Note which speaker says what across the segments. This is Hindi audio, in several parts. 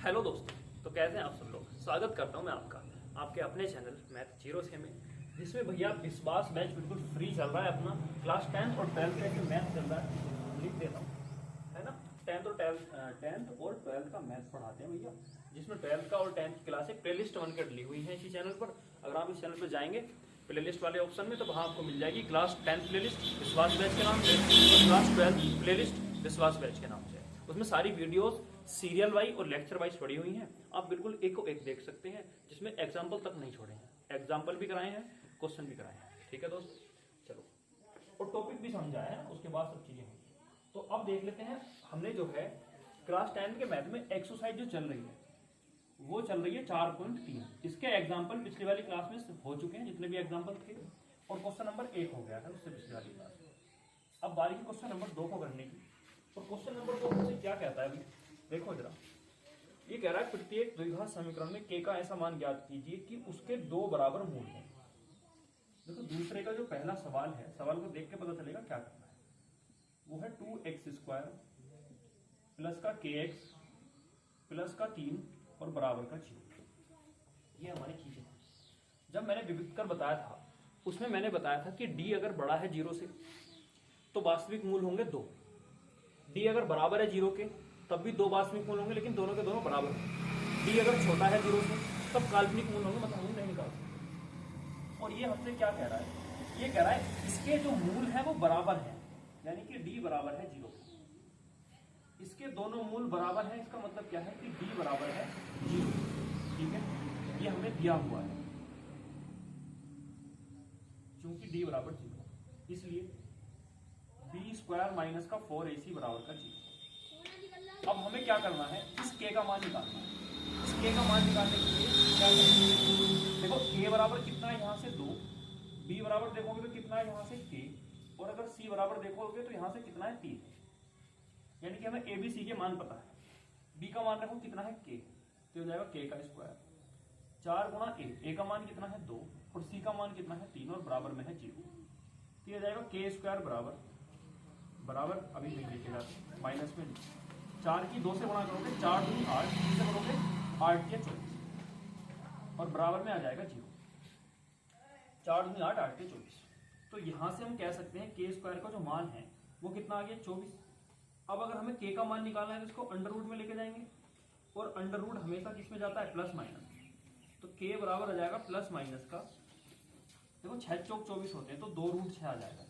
Speaker 1: हेलो दोस्तों, तो कैसे हैं आप सब लोग। स्वागत करता हूं मैं आपका आपके अपने चैनल मैथ 06 में, जिसमें भैया विश्वास बैच बिल्कुल फ्री चल रहा है। अपना क्लास 10th और 12th का जो मैथ चल रहा है लिख देता हूँ, है ना। 10th और 12th का मैथ पढ़ाते हैं भैया, जिसमें 12th का और 10th की क्लास एक प्लेलिस्ट बनकर डली हुई है इसी चैनल पर। अगर आप इस चैनल पर जाएंगे प्लेलिस्ट वाले ऑप्शन में, तो वहाँ आपको मिल जाएगी क्लास 10th प्लेलिस्ट विश्वास बैच के नाम से और क्लास 12th प्लेलिस्ट विश्वास बैच के नाम से। उसमें सारी वीडियोस सीरियल वाइज और लेक्चर वाइज पड़ी हुई हैं। आप बिल्कुल एक को एक देख सकते हैं, जिसमें एग्जाम्पल तक नहीं छोड़े हैं। एग्जाम्पल भी कराए हैं, क्वेश्चन भी कराए हैं। ठीक है दोस्त, चलो। और टॉपिक भी समझाया है, उसके बाद सब चीजें होंगी। तो अब देख लेते हैं, हमने जो है क्लास 10 के मैथ में एक्सरसाइज जो चल रही है वो चल रही है 4.3। इसके एग्जाम्पल पिछली वाली क्लास में हो चुके हैं, जितने भी एग्जाम्पल थे, और क्वेश्चन नंबर 1 हो गया था उससे पिछली वाली क्लास में। अब बारी की क्वेश्चन नंबर 2 को करने की। तो क्वेश्चन नंबर 2 हमसे क्या कहता है अभी देखो जरा। ये कह रहा है प्रत्येक द्विघात समीकरण में k का ऐसा मान ज्ञात कीजिए कि उसके 2 बराबर मूल हैं। देखो दूसरे का जो पहला सवाल है, सवाल को देख के पता चलेगा क्या करना है। वो है 2x² प्लस का kx प्लस का 3 और बराबर का 0। ये हमारी चीजें हैं। जब मैंने विविध कर बताया था, उसमें मैंने बताया था कि d अगर बड़ा है 0 से तो वास्तविक मूल होंगे 2। d अगर बराबर है 0 के तब भी 2 वास्तविक मूल होंगे, लेकिन दोनों के दोनों बराबर होंगे। d अगर छोटा है 0 से तब काल्पनिक मूल होंगे, मतलब हम नहीं निकाल सकते। और ये हमसे क्या कह रहा है, ये कह रहा है इसके जो मूल है वो बराबर है, यानी कि d बराबर है 0। इसके दोनों मूल बराबर है, इसका मतलब क्या है कि d बराबर है 0। ठीक है, ये हमें दिया हुआ है। चूंकि d बराबर 0, इसलिए b² माइनस का 4ac बराबर का 0। अब हमें क्या करना है, इस k का मान निकालना है। इस k का मान निकालने के लिए क्या करेंगे, देखो a बराबर कितना है यहाँ से 2, b बराबर देखोगे तो कितना है यहाँ से k, और अगर c बराबर देखोगे तो यहाँ से कितना है 3। यानी कि हमें a b c के मान पता है। b का मान देखो कितना है k, तो हो जाएगा k का स्क्वायर 4 गुणा a का मान कितना है 2 और c का मान कितना है 3 और बराबर में है 0। तो ये जाएगा k² बराबर अभी नहीं लिखे जाते, माइनस में 4 की 2 से गुणा करोगे 4 दूनी 8, 3 से करोगे 8 के 24 और बराबर में आ जाएगा 0। 4 दूनी 8, 8 के 24। तो यहां से हम कह सकते हैं k² का जो मान है वो कितना आ गया 24। अब अगर हमें k का मान निकालना है तो इसको अंडर रूट में लेके जाएंगे, और अंडर रूट हमेशा किसमें जाता है, प्लस माइनस। तो k बराबर आ जाएगा प्लस माइनस का, देखो 6 चौक 24 होते हैं तो 2 रूट 6 आ जाएगा।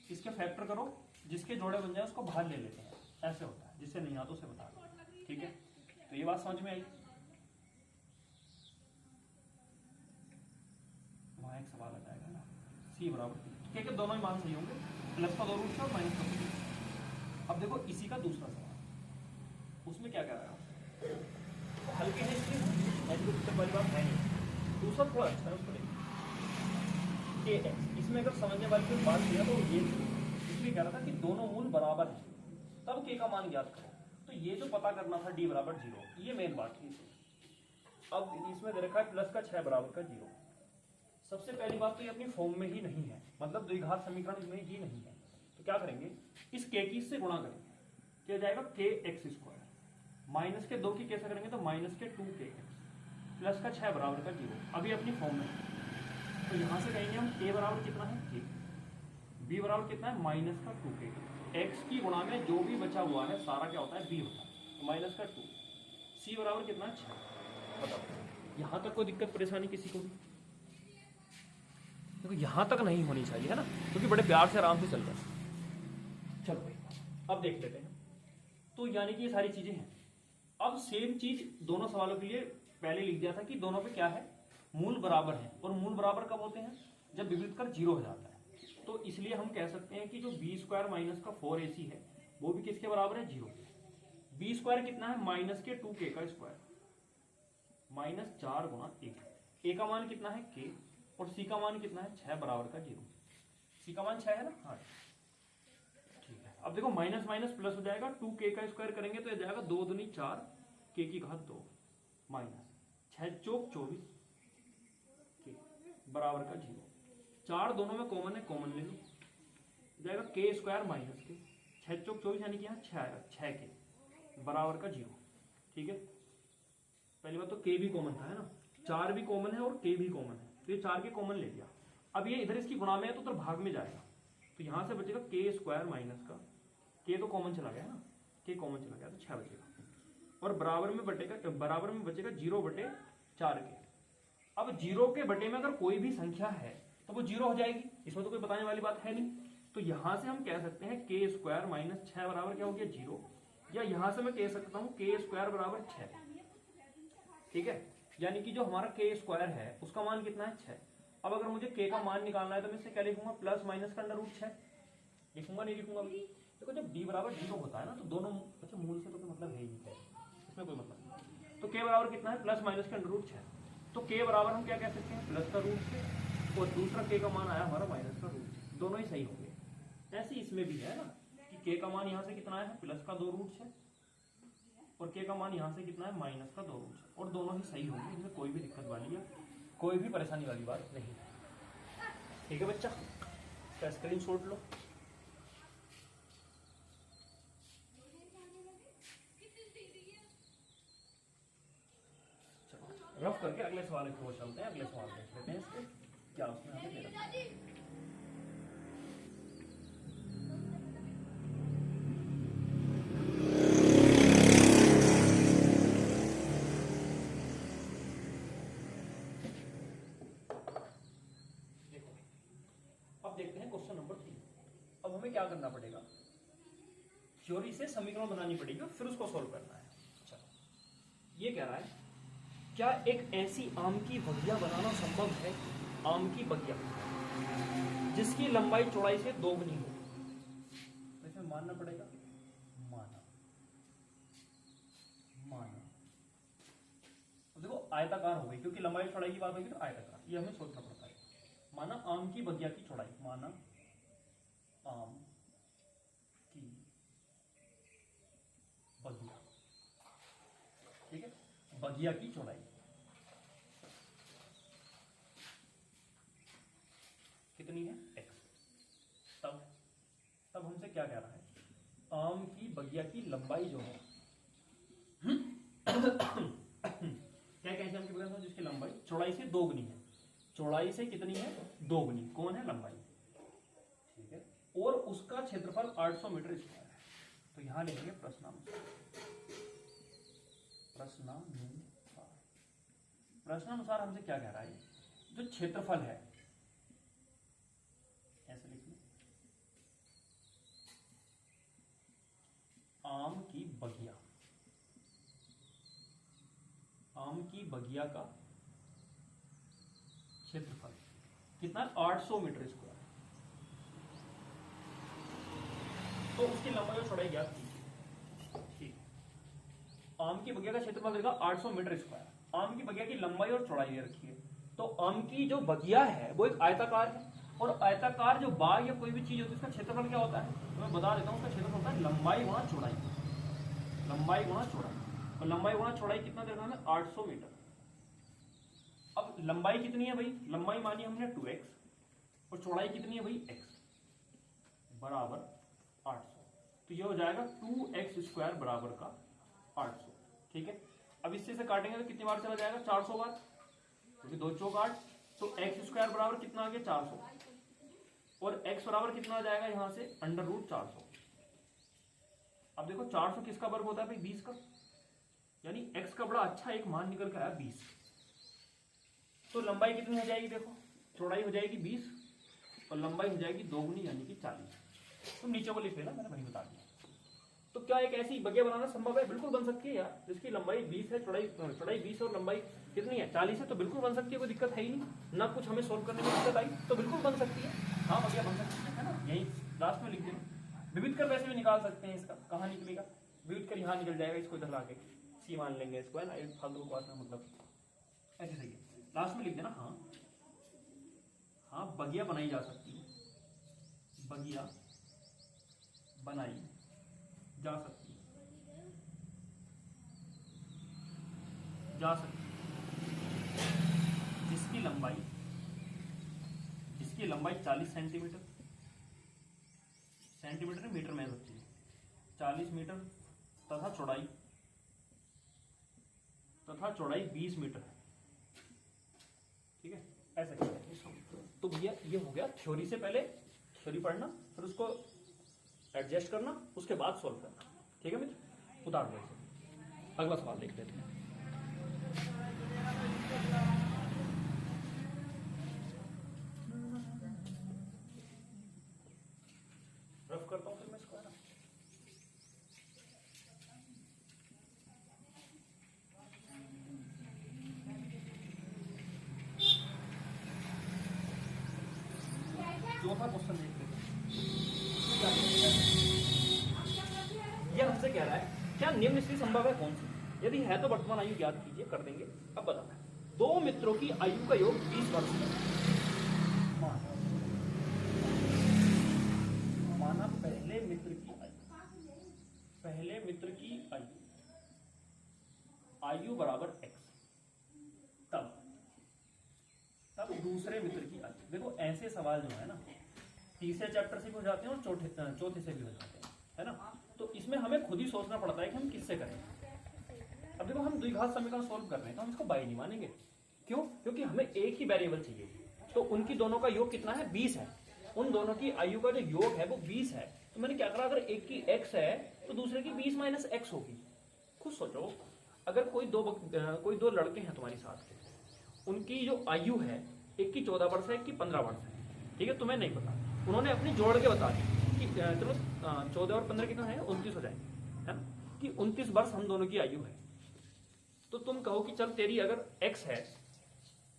Speaker 1: इसके फैक्टर करो, जिसके जोड़े बन जाए उसको बाहर ले लेते हैं, ऐसे होता है। जिससे नहीं आता उसे बता दो। ठीक है, तो ये बात समझ में आई। वहां एक सवाल आ जाएगा ना, c बराबर के दोनों ही मान सही होंगे, प्लस का 2 रूट और माइनस का 2। अब देखो इसी का दूसरा सवाल, उसमें क्या कह रहा है, हल्के है इसलिए वाली बात है नहीं। दूसरा थोड़ा अच्छा है, उसको देखिए kx। इसमें अगर समझने वाली कोई बात किया तो ये इसलिए कह रहा था कि दोनों मूल बराबर है तब k का मान ज्ञात करो। तो ये जो पता करना था d बराबर 0, ये मेन बात थी। अब इसमें दे रखा है प्लस का 6 बराबर का 0। सबसे पहली बात तो ये अपनी फॉर्म में ही नहीं है, मतलब द्विघात समीकरण में ही नहीं है। तो क्या करेंगे, इस k की से गुणा करेंगे, क्या जाएगा kx²। माइनस के 2 की कैसे करेंगे तो माइनस के 2kx प्लस का 6 बराबर का 0। अभी अपनी फॉर्म में, तो यहां से कहेंगे हम a बराबर कितना है k, b बराबर कितना है माइनस का 2k। x की गुणा में जो भी बचा हुआ है सारा क्या होता है b होता है, तो माइनस का 2। c बराबर कितना है 6। बताओ यहां तक कोई दिक्कत परेशानी किसी को भी, देखो यहां तक नहीं होनी चाहिए, है ना, क्योंकि बड़े प्यार से आराम से चल रहा है। चलो भाई अब देख लेते हैं। तो यानी कि ये सारी चीजें हैं। अब सेम चीज दोनों सवालों के लिए पहले लिख दिया था कि दोनों पे क्या है, मूल बराबर है। और मूल बराबर कब होते हैं, जब विविध कर 0 हो जाता है। तो इसलिए हम कह सकते हैं कि जो b² माइनस का 4ac है वो भी किसके बराबर है, 0 के। b² कितना है, माइनस के 2k का स्क्वायर, माइनस 4 गुणा 1। a का मान कितना है k और c का मान कितना है 6 बराबर का 0। c का मान 6 है ना, हाँ ठीक है। अब देखो माइनस माइनस प्लस हो जाएगा, 2k का स्क्वायर करेंगे तो ये जाएगा 2 दूनी 4 k की घात 2 माइनस 6 चौक 24 k बराबर का 0। 4 दोनों में कॉमन है, कॉमन ले लो, जाएगा k² माइनस के 6 चौक 24 यानी कि यहाँ 6 आएगा 6 के बराबर का 0। ठीक है, पहली बात तो k भी कॉमन था, है ना, 4 भी कॉमन है और k भी कॉमन है, तो ये 4 के कॉमन ले लिया। अब ये इधर इसकी गुणा में है तो उधर भाग में जाएगा, तो यहां से बचेगा k स्क्वायर माइनस का, k तो कॉमन चला गया ना, k कॉमन चला गया तो 6 बचेगा, और बराबर में बचेगा 0/4 के। अब 0 के बटे में अगर कोई भी संख्या है तो वो 0 हो जाएगी, इसमें तो कोई बताने वाली बात है नहीं। तो यहां से हम कह सकते हैं k स्क्वायर माइनस 6 बराबर क्या हो गया 0, या यहां से मैं कह सकता हूं k स्क्वायर बराबर 6। ठीक है, यानी कि जो हमारा k स्क्वायर है उसका मान कितना है 6। अब अगर मुझे k का मान निकालना है तो मैं इसे क्या लिखूंगा, प्लस माइनस का √6 लिखूंगा, नहीं लिखूंगा। देखो जब b बराबर 0 होता है ना तो दोनों अच्छा मूल से तो कोई मतलब है ही नहीं, इसमें कोई मतलब नहीं। तो k बराबर कितना है, प्लस माइनस का √6, तो k बराबर हम क्या कह सकते हैं, प्लस का √6, और दूसरा k का मान आया हमारा माइनस का √6, दोनों ही सही होंगे। ऐसे इसमें भी है ना कि k का मान यहाँ से कितना है, प्लस का 2√6, और k का मान यहाँ से कितना है, माइनस का 2√6, और दोनों ही सही होंगे, इसमें कोई भी दिक्कत वाली या कोई भी परेशानी वाली बात नहीं। ठीक है बच्चा, इसका स्क्रीनशॉट लो। रफ करके अगले सवाल की ओर चलते हैं, अगले सवाल देख लेते हैं इसके क्या उसमें हमें दे रखा है। देखो अब देखते हैं क्वेश्चन नंबर 3। अब हमें क्या करना पड़ेगा, थ्योरी से समीकरण बनानी पड़ेगी और फिर उसको सॉल्व करना है। चलो ये कह रहा है, क्या एक ऐसी आम की बगिया बनाना संभव है, आम की बगिया जिसकी लंबाई चौड़ाई से 2 गुनी हो। तो इसमें मानना पड़ेगा, माना अब देखो आयताकार हो गई, क्योंकि लंबाई चौड़ाई की बात होगी तो आयताकार, ये हमें सोचना पड़ता है। माना आम की बगिया की चौड़ाई, माना आम की बगिया, ठीक है, बगिया की चौड़ाई कितनी है, x। तब हमसे क्या कह रहा है, आम की बगिया की लंबाई जो है क्या कहते हैं आम की बगिया जिसकी लंबाई चौड़ाई से 2 गुनी है, चौड़ाई से कितनी है 2 गुनी, कौन है लंबाई, ठीक है, और उसका क्षेत्रफल 800 मीटर स्क्वायर है। तो यहां लिखेंगे प्रश्नानुसार हमसे क्या कह रहा है, जो क्षेत्रफल है, ऐसे लिखिए, आम की बगिया का क्षेत्रफल कितना, 800 मीटर स्क्वायर, तो उसकी लंबाई और चौड़ाई ज्ञात की। ठीक, आम की बगिया का क्षेत्रफल देगा 800 मीटर स्क्वायर, आम की बगिया की लंबाई और चौड़ाई रखी है। तो आम की जो बगिया है वो एक आयताकार है, और आयताकार जो बाग या कोई भी चीज होती है उसका क्षेत्रफल क्या होता है, तो मैं बता देता हूँ, उसका क्षेत्रफल होता है लंबाई गुणा चौड़ाई, लंबाई गुणा चौड़ाई, और लंबाई गुणा चौड़ाई कितना देखा हमें, 800 मीटर। अब लंबाई कितनी है भाई, लंबाई मानी हमने 2x, और चौड़ाई कितनी है भाई x, बराबर 800, तो ये हो जाएगा 2x स्क्वायर बराबर का 800। ठीक है, अब इससे से काटेंगे तो कितनी बार चला जाएगा, 400 बार, क्योंकि 2 चौक 8, तो x स्क्वायर बराबर कितना आ गया 400, और x बराबर कितना आ जाएगा यहां से √400। अब देखो 400 किसका वर्ग होता है भाई, 20 का, यानी x का बड़ा अच्छा एक मान निकल के आया 20। तो लंबाई कितनी हो जाएगी, देखो चौड़ाई हो जाएगी 20 और लंबाई हो जाएगी 2 गुनी यानी कि 40। तुम नीचे को लिख लेना, मैंने वही बता दिया। तो क्या एक ऐसी बगिया बनाना संभव है, बिल्कुल बन सकती है यार, जिसकी लंबाई 20 है, चौड़ाई 20 और लंबाई कितनी है 40 है, तो बिल्कुल बन सकती है, कोई दिक्कत है ही नहीं, ना कुछ हमें सोल्व करने में दिक्कत आई, तो बिल्कुल बन सकती है, हाँ बगिया बन सकती है ना, यही लास्ट में लिख देना। विविध कर वैसे भी निकाल सकते हैं, इसका कहाँ निकलेगा, विविध कर यहाँ निकल जाएगा, इसको इधर ला के सी मान लेंगे इसको, है ना, फालतू को आता मतलब ऐसे सही है, लास्ट में लिख देना। हाँ बगिया बनाई जा सकती है, बगिया बनाई जा सकती है, जिसकी लंबाई 40 सेंटीमीटर मीटर में सकती है, 40 मीटर तथा चौड़ाई तथा चौड़ाई 20 मीटर है। ठीक है, ऐसा करेंगे। तो भैया ये हो गया थ्योरी से पहले थ्योरी पढ़ना, फिर उसको एडजस्ट करना, उसके बाद सॉल्व करना। ठीक है मित्र, उतार दो इसे। अगला सवाल देख लेते हैं। रफ करता हूं फिर मैं इसको, है ना। चौथा क्वेश्चन देख लेते हैं। यह हमसे कह रहा है क्या निम्न स्थिति संभव है कौन सी? यदि है तो वर्तमान आयु ज्ञात कीजिए। कर देंगे। अब बताना है, दो मित्रों की आयु का योग 20 वर्ष है। माना पहले मित्र की आयु बराबर x, तब दूसरे मित्र की आयु। देखो ऐसे सवाल जो है ना, तीसरे चैप्टर से भी हो जाते हैं और चौथे से भी हो जाते हैं, है ना। तो इसमें हमें खुद ही सोचना पड़ता है कि हम किससे करें। अब देखो हम द्विघात समीकरण सोल्व कर रहे हैं तो हम इसको बाई नहीं मानेंगे। क्यों? क्योंकि हमें एक ही वेरिएबल चाहिए। तो उनकी दोनों का योग कितना है? 20 है। उन दोनों की आयु का जो योग है वो 20 है। तो मैंने क्या करा, अगर एक की x है तो दूसरे की 20 माइनस x होगी। खुद सोचो, अगर कोई दो लड़के हैं तुम्हारी साथ के, उनकी जो आयु है, एक की 14 वर्ष है, एक की 15 वर्ष है। ठीक है, तुम्हें नहीं पता, उन्होंने अपनी जोड़ के बता दी कि चलो 14 और 15 कितना है, 29 हो जाएंगे, है ना, कि 29 वर्ष हम दोनों की आयु है। तो तुम कहो कि चल तेरी अगर x है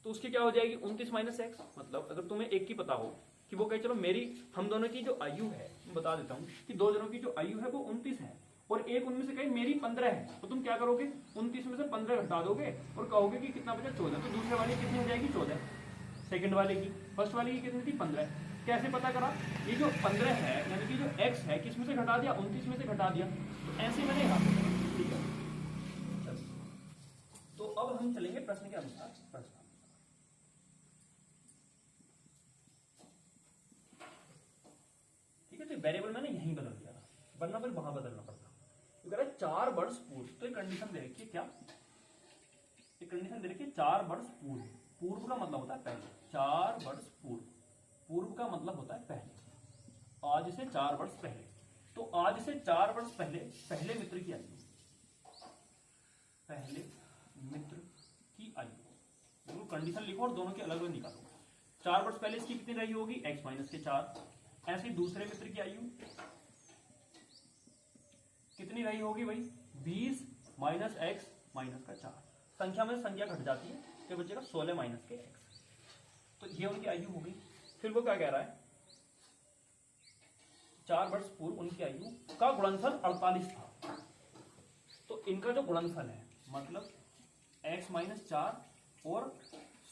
Speaker 1: तो उसकी क्या हो जाएगी, 29 माइनस एक्स। मतलब अगर तुम्हें एक की पता हो कि वो कहे चलो मेरी, हम दोनों की जो आयु है, मैं बता देता हूँ कि दो जनों की जो आयु है वो 29 है और एक उनमें से कहे मेरी 15 है, तो तुम क्या करोगे, 29 में से 15 घटा दोगे और कहोगे कि कितना बचा, 14। तो दूसरे वाले कितनी हो जाएगी, 14। सेकंड वाले की, फर्स्ट वाले की कितनी थी, 15। कैसे पता करा, ये जो 15 है यानी कि जो x है किसमें से घटा दिया, 29 में से घटा दिया। तो ऐसे मैंने यहाँ, ठीक है। तो अब हम चलेंगे प्रश्न के अनुसार। प्रश्न ठीक है, तो वेरिएबल मैंने यहीं बदल दिया था, वरना फिर वहां बदलना पड़ता। तो कह रहा है 4 वर्ष पूर्व। तो एक कंडीशन दे रखी है, क्या एक कंडीशन दे रखी है, 4 वर्ष पूर्व। पूर्व का मतलब होता है पहले। 4 वर्ष पूर्व, पूर्व का मतलब होता है पहले। आज से 4 वर्ष पहले। तो आज से 4 वर्ष पहले पहले मित्र की आयु, पहले मित्र की आयु, कंडीशन लिखो और दोनों की अलग अलग निकालो। 4 वर्ष पहले इसकी कितनी रही होगी, x माइनस के 4। ऐसे ही दूसरे मित्र की आयु कितनी रही होगी भाई, 20 माइनस एक्स माइनस का 4। संख्या में संख्या घट जाती है तो बचेगा 16 माइनस के x। तो ये उनकी आयु हो गई। फिर वो क्या कह रहा है, 4 वर्ष पूर्व उनकी आयु का गुणनफल 48 था। तो इनका जो गुणनफल है मतलब x माइनस 4 और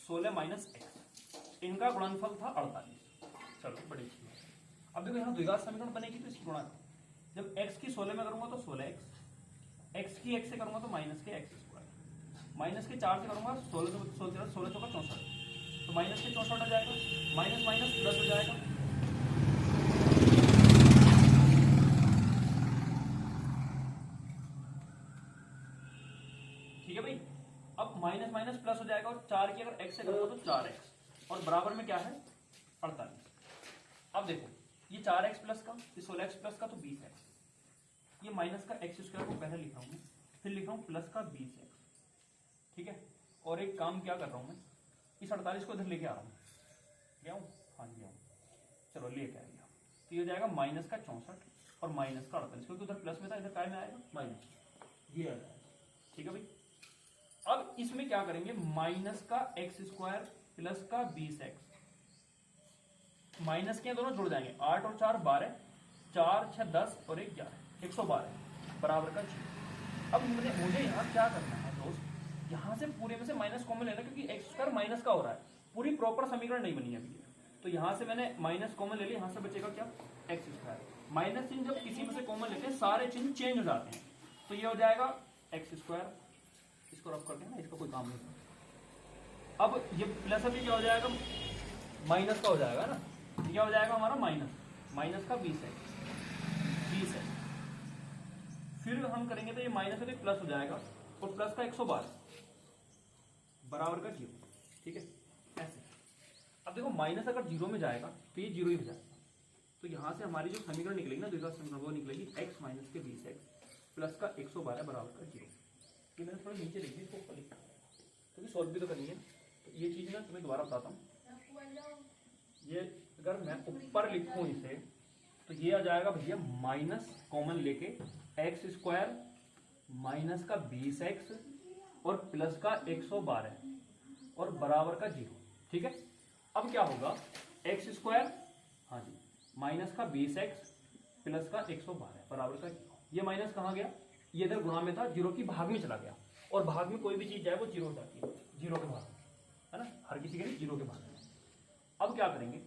Speaker 1: 16 माइनस एक्स, इनका गुणनफल था 48। चलो बड़ी अच्छी बात। अब देखो यहाँ द्विघात समीकरण बनेगी तो इसकी गुणा, जब x की 16 में करूंगा तो 16x, x की x से करूंगा तो माइनस के x स्क्वायर, माइनस के 4 से करूंगा 16 चौका 64, तो माइनस के 64 आ जाएगा, माइनस माइनस प्लस हो जाएगा। ठीक है भाई, अब माइनस माइनस प्लस हो जाएगा और 4 की अगर x से करूंगा तो 4x और बराबर में क्या है 48। अब देखो ये 4x प्लस का, ये 16x प्लस का तो 20x, ये माइनस का x स्क्वायर को पहले लिख रहा हूँ, फिर लिख रहा हूँ प्लस का 20x। ठीक है, और एक काम क्या कर रहा हूँ मैं, इस 48 को इधर लेके आ रहा हूँ, ले आऊँ, हाँ ले आऊँ, चलो लेके आ गया। तो ये हो जाएगा माइनस का 64 और माइनस का 48, क्योंकि उधर प्लस में था, इधर काय में आएगा माइनस, ये आ जाएगा। ठीक है भाई, अब इसमें क्या करेंगे, माइनस का x स्क्वायर प्लस का 20x, माइनस के दोनों जुड़ जाएंगे, 8 और 4 12, 4 6 10 और 1 11, 112 बराबर का 6। अब मुझे यहाँ क्या करना है दोस्त, यहाँ से पूरे में से माइनस कॉमन लेना, क्योंकि एक्स स्क्वायर माइनस का हो रहा है, पूरी प्रॉपर समीकरण नहीं बनी है अभी। तो यहाँ से मैंने माइनस कॉमन ले लिया, यहाँ से बचेगा क्या, एक्स स्क्वायर। माइनस चिन्ह जब किसी में से कॉमन लेते हैं सारे चिन्ह चेंज हो जाते हैं, तो ये हो जाएगा एक्स स्क्वायर, इसको रफ करते हैं ना, इसका कोई काम नहीं। अब ये प्लस अभी क्या हो जाएगा, माइनस का हो जाएगा ना, क्या हो जाएगा हमारा माइनस, माइनस का 20 है। फिर हम करेंगे तो ये माइनस से प्लस हो जाएगा, और प्लस का 112 बराबर का 0। ठीक है, ऐसे। अब देखो माइनस अगर 0 में जाएगा तो ये 0 ही हो जाएगा, तो यहां से हमारी जो समीकरण निकलेगी ना, द्विघात समीकरण, वो निकलेगी x माइनस के 20x प्लस का 112 बराबर का 0। ये मैंने थोड़ा नीचे लिखी इसको ऊपर लिखा क्योंकि सॉल्व भी तो करनी है। तो ये चीज ना तुम्हें दोबारा बताता हूँ। ये अगर मैं ऊपर लिखूं इसे तो ये आ जाएगा भैया माइनस कॉमन लेके एक्स स्क्वायर माइनस का 20x और प्लस का 112 और बराबर का 0। ठीक है, अब क्या होगा, एक्स स्क्वायर, हाँ जी, माइनस का 20x प्लस का 112 बराबर का 0। ये माइनस कहाँ गया, ये इधर गुणा में था, 0 की भाग में चला गया, और भाग में कोई भी चीज जाए वो 0 हो जाती है, 0 के भाग में, है ना, हर किसी के लिए 0 के भाग में। अब क्या करेंगे,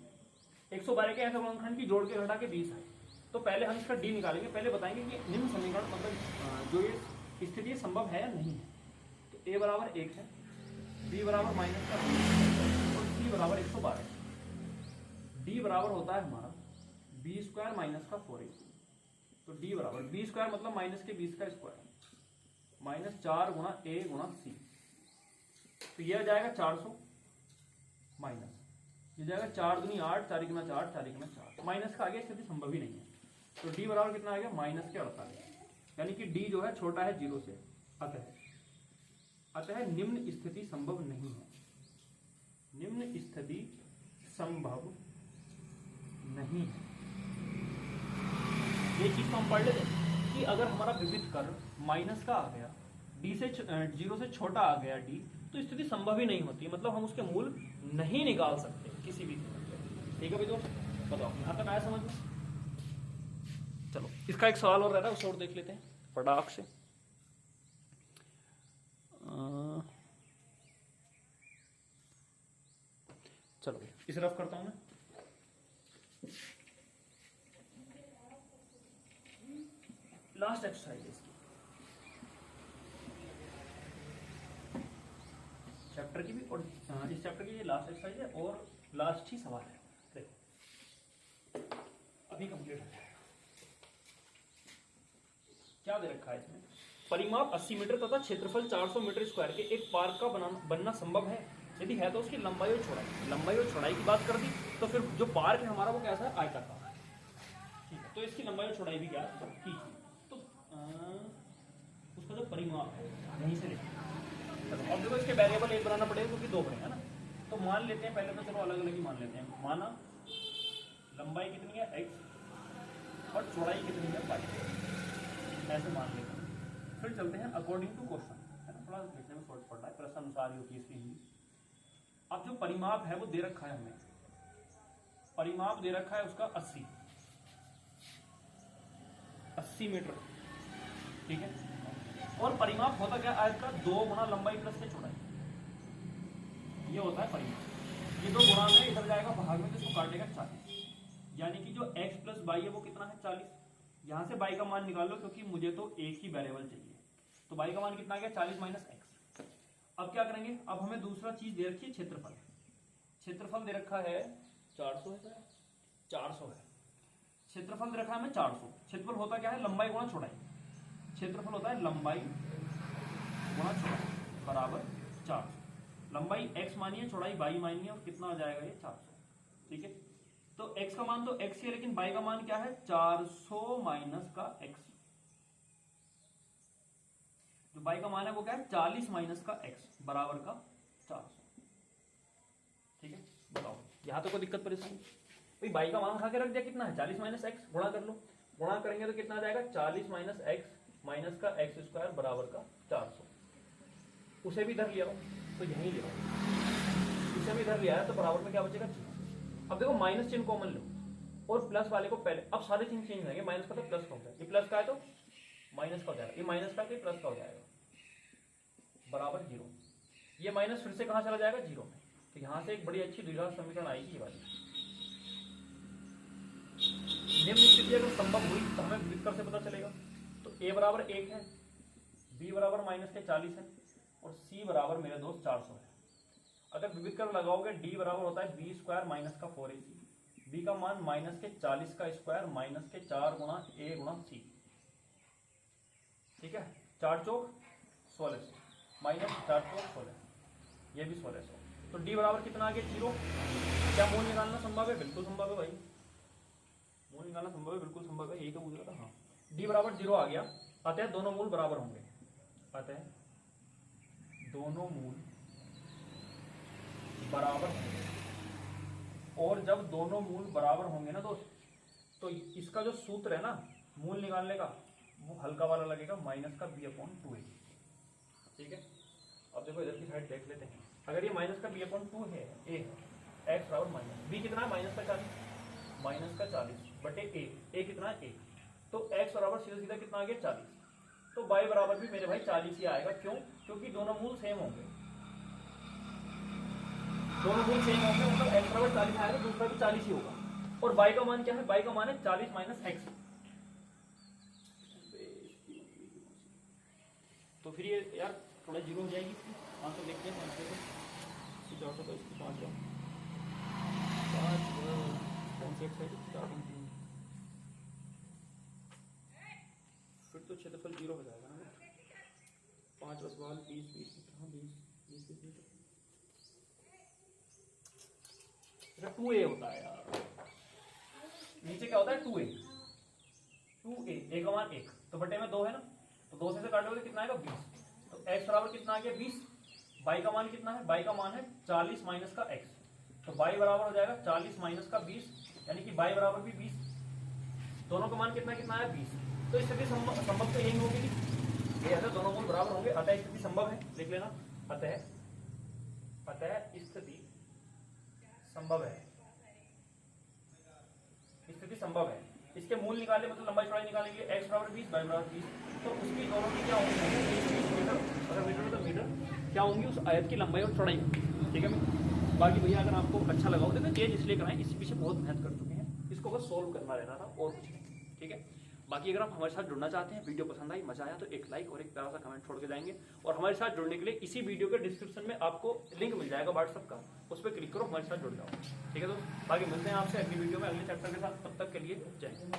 Speaker 1: 112 के ऐसे गुणनखंड की जोड़ के घटा के 20 है, तो पहले हम इसका डी निकालेंगे। पहले बताएंगे कि निम्न समीकरण मतलब जो ये स्थिति संभव है या नहीं है। तो a बराबर 1 है, b बराबर माइनस का 20 और c बराबर 112। d बराबर होता है हमारा b स्क्वायर माइनस का 4ac। तो d बराबर b स्क्वायर मतलब माइनस के 20 का स्क्वायर माइनस 4 गुणा a गुणा c। तो यह आ जाएगा 400 माइनस, ये जाएगा 4 दूनी 8, 4 गुना 4, 4 गुना 4, माइनस का आगे स्थिति संभव ही नहीं है। तो d बराबर कितना आ गया, माइनस के 48, यानी कि d जो है छोटा है 0 से। अतः निम्न स्थिति संभव नहीं है, निम्न स्थिति संभव नहीं है। ये चीज तो हम पढ़ लेते कि अगर हमारा विविध कर माइनस का आ गया, d से 0 से छोटा आ गया d, तो स्थिति संभव ही नहीं होती, मतलब हम उसके मूल नहीं निकाल सकते किसी भी कीमत। ठीक है भाई दोस्त, बताओ यहाँ तक आया समझ में। चलो इसका एक सवाल और रह रहा है, उसे और देख लेते हैं फटाक से। चलो इसे रफ करता हूं मैं। लास्ट एक्सरसाइज है इसकी, चैप्टर की भी, और इस चैप्टर की ये लास्ट एक्सरसाइज है और लास्ट ही सवाल है। देखो अभी कंप्लीट हो जाएगा। क्या दे रखा है इसमें, परिमाप 80 मीटर तथा क्षेत्रफल 400 मीटर स्क्वायर के एक पार्क का बनना संभव है, यदि है तो उसकी लंबाई और चौड़ाई। लंबाई और चौड़ाई की बात कर दी तो फिर जो पार्क है हमारा वो कैसा है, आयताकार। ठीक है, तो इसकी लंबाई और चौड़ाई भी क्या कीजिए। तो उसका जो परिमाप है यहीं से लेते हैं। अब देखो इसके वेरिएबल एक बनाना पड़ेगा क्योंकि दो बने, है ना। तो मान लेते हैं पहले तो, चलो अलग अलग ही मान लेते हैं। माना लंबाई कितनी है x और चौड़ाई कितनी है y, ऐसे मान लेते हैं। फिर चलते हैं अकॉर्डिंग टू क्वेश्चन, है ना, थोड़ा लिखने में शॉर्ट पड़ रहा है, प्रश्न अनुसार ही होती है इसकी हिंदी। अब जो परिमाप है वो दे रखा है हमें, परिमाप दे रखा है उसका 80 मीटर। ठीक है, और परिमाप होता क्या आयत का, 2 गुना लंबाई प्लस के चौड़ाई, ये होता है परिमाप। ये 2 गुणा में इधर जाएगा भाग में, तो इसको काटेगा 40, यानी कि जो x प्लस वाई है वो कितना है 40। यहां से y का मान निकाल लो क्योंकि मुझे तो एक ही वेरिएबल चाहिए। तो y का मान कितना गया 40 माइनस x। अब क्या करेंगे, अब हमें दूसरा चीज दे रखी है क्षेत्रफल। क्षेत्रफल दे रखा है 400 है, 400 है क्षेत्रफल दे रखा है हमें 400। क्षेत्रफल होता क्या है, लंबाई गुणा चौड़ाई। क्षेत्रफल होता है लंबाई गुणा चौड़ाई बराबर 400। लंबाई x मानी है, चौड़ाई y मानी है, और कितना आ जाएगा ये 400। ठीक है, तो x का मान तो x है, लेकिन y का मान क्या है 400 माइनस का x। जो y का मान है वो क्या है 40 माइनस का x बराबर का 400। ठीक है, बताओ यहां तो कोई दिक्कत परेशानी भाई। y का मान खा के रख दिया, कितना है 40 माइनस x, गुणा कर लो। गुणा करेंगे तो कितना आ जाएगा 40 माइनस x माइनस का x स्क्वायर बराबर का 400। उसे भी इधर लिया तो यही लिया, इसे भी इधर लिया है तो बराबर में क्या बचेगा 0। अब देखो माइनस चिन्ह कॉमन लो और प्लस वाले को पहले, अब सारे चिन्ह चेंज होंगे, माइनस का तो प्लस का हो जाएगा, ये प्लस का है तो माइनस का हो जाएगा, ये माइनस का तो प्लस का हो जाएगा बराबर 0। ये माइनस फिर से कहां चला जाएगा 0 में, तो यहां से एक बड़ी अच्छी द्विघात समीकरण आएगी ये वाली। निम्न स्थिति अगर संभव हुई तो हमें विविध से पता चलेगा। तो a बराबर 1 है, b बराबर माइनस के 40 है, और c बराबर मेरे दोस्त 400 है। अगर विविध कर लगाओगे d बराबर होता है b स्क्वायर माइनस का 4ac, b का मान माइनस के 40 का स्क्वायर माइनस के 4 गुणा a गुणा c। ठीक है, 4 चौक 1600 माइनस 416, ये भी 1600। तो डी बराबर कितना आ गया 0। क्या मूल निकालना संभव है? बिल्कुल संभव है भाई, मूल निकालना संभव है, बिल्कुल संभव है, यही तो पूछ रहा था। हाँ, डी बराबर 0 आ गया, अतः दोनों मूल बराबर होंगे, अतः दोनों मूल बराबर होंगे। और जब दोनों मूल बराबर होंगे ना दोस्त, तो इसका जो सूत्र है ना मूल निकालने का, वो हल्का वाला लगेगा, माइनस का b/2a। ठीक है, अब देखो इधर की साइड देख लेते हैं। अगर ये माइनस का b/2 है, a है, x बराबर माइनस b कितना है, माइनस का 40 बटे a कितना है 1, तो x बराबर सीधा सीधा कितना आ गया 40। तो y बराबर भी मेरे भाई 40 ही आएगा। क्यों? क्योंकि दोनों मूल सेम होंगे, दोनों मूल सेम होंगे, मतलब x बराबर 40 आएगा, दूसरा भी 40 ही होगा। और y का मान क्या है? y का मान है 40 माइनस x। तो फिर ये यार थोड़ा जीरो हो जाएगी, आंसर देखते हैं। 400 तो इसकी 5 फिर तो क्षेत्रफल जीरो हो जाएगा ना। 5 + 20 2a होता है यार, नीचे क्या होता है 2a, a का मान 1, तो बटे में 2 है ना, तो 2 से काटोगे कितना आएगा 20। तो x बराबर कितना आ गया 20। y का मान कितना है? y का मान है 40 माइनस का x, तो y बराबर हो जाएगा 40 माइनस का 20, यानी कि y बराबर भी 20। दोनों का मान कितना कितना है 20। तो स्थिति संभव तो यही होगी, ये अगर दोनों मूल बराबर होंगे, अतः स्थिति संभव है। देख लेना, अतः स्थिति संभव है, स्थिति संभव है। इसके मूल निकाले मतलब लंबाई चौड़ाई निकालने के लिए x बराबर 20, y बराबर 20, तो उसकी दोनों की क्या होंगी? 20 मीटर, अगर मीटर तो मीटर क्या होंगी उस आयत की लंबाई और चौड़ाई। ठीक है, बाकी भैया अगर आपको अच्छा लगा हो, देखो चेंज इसलिए कराएं, इसके पीछे बहुत मेहनत कर चुके हैं, इसको बस सोल्व करना रहना था और कुछ नहीं। ठीक है, बाकी अगर आप हमारे साथ जुड़ना चाहते हैं, वीडियो पसंद आई, मजा आया, तो एक लाइक और एक प्यारा सा कमेंट छोड़ के जाएंगे। और हमारे साथ जुड़ने के लिए इसी वीडियो के डिस्क्रिप्शन में आपको लिंक मिल जाएगा व्हाट्सएप का, उस पर क्लिक करो, हमारे साथ जुड़ जाओ। ठीक है दोस्त, बाकी मिलते हैं आपसे अगली वीडियो में अगले चैप्टर के साथ, तब तक के लिए जय हिंद।